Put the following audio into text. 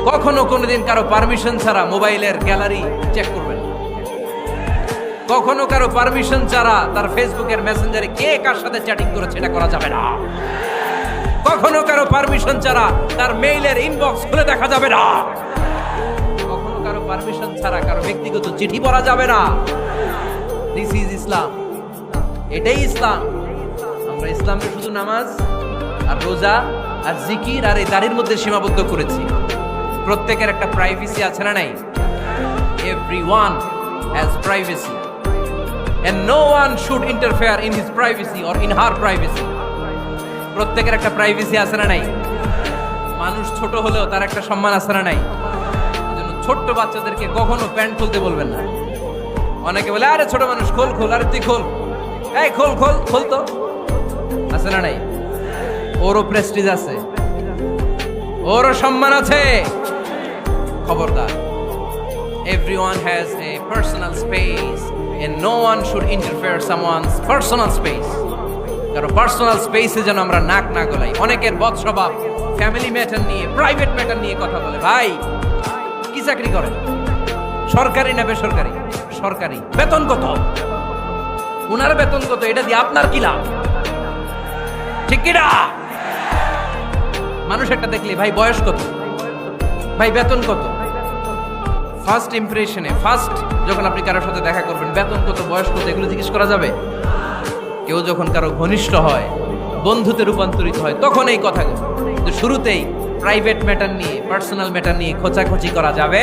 কখনো কোনোদিন কারো পারমিশন ছাড়া মোবাইলের গ্যালারি চেক করবেন না। কখনো কারো পারমিশন ছাড়া তার ফেসবুকের মেসেঞ্জারে কে কার সাথে চ্যাটিং করেছে এটা করা যাবে না। কখনো কারো পারমিশন ছাড়া তার মেইলের ইনবক্স খুলে দেখা যাবে না। কখনো কারো পারমিশন ছাড়া কারো ব্যক্তিগত চিঠি পড়া যাবে না। দিস ইজ ইসলাম, এটাই ইসলাম। আমরা ইসলামে শুধু নামাজ আর রোজা আর জিকির আর এই দাড়ির মধ্যে সীমাবদ্ধ করেছি। প্রত্যেকের একটা প্রাইভেসি আছে না নাই? Everyone has privacy and no one should interfere in his privacy or in her privacy. প্রত্যেকের একটা প্রাইভেসি আছে না নাই? মানুষ ছোট হলেও তার একটা সম্মান আছে না নাই? এজন্য ছোট্ট বাচ্চাদেরকে কখনো প্যান্ট খুলতে বলবেন না। অনেকে বলে আরে ছোট মানুষ খোল খোল, আরে তুই খোল, এই খোল খোল খোল, তো আছে না নাই? ওরও প্রেস্টিজ আছে, ওরও সম্মান আছে। খবরদার, everyone has a personal space and no one should interfere someone's personal space. কারো পার্সোনাল স্পেসে যেন আমরা নাক না গলাই। অনেকের বদ স্বভাব ফ্যামিলি ম্যাটার নিয়ে, প্রাইভেট ম্যাটার নিয়ে কথা বলে। ভাই কি চাকরি করেন? সরকারি না বেসরকারি? সরকারি। বেতন কত? উনার বেতন কত? এটা দিয়ে আপনার কি লাভ? ঠিক কি না? মানুষ একটা দেখলে ভাই বয়স কত, ভাই বেতন কত, ফার্স্ট ইমপ্রেশনে, ফার্স্ট যখন আপনি কারোর সাথে দেখা করবেন, বেতন কত, বয়স কত, এগুলো জিজ্ঞেস করা যাবে? কেউ যখন কারো ঘনিষ্ঠ হয়, বন্ধুতে রূপান্তরিত হয়, তখন এই কথাগুলো। কিন্তু শুরুতেই প্রাইভেট ম্যাটার নিয়ে, পার্সোনাল ম্যাটার নিয়ে খোঁচাখুচি করা যাবে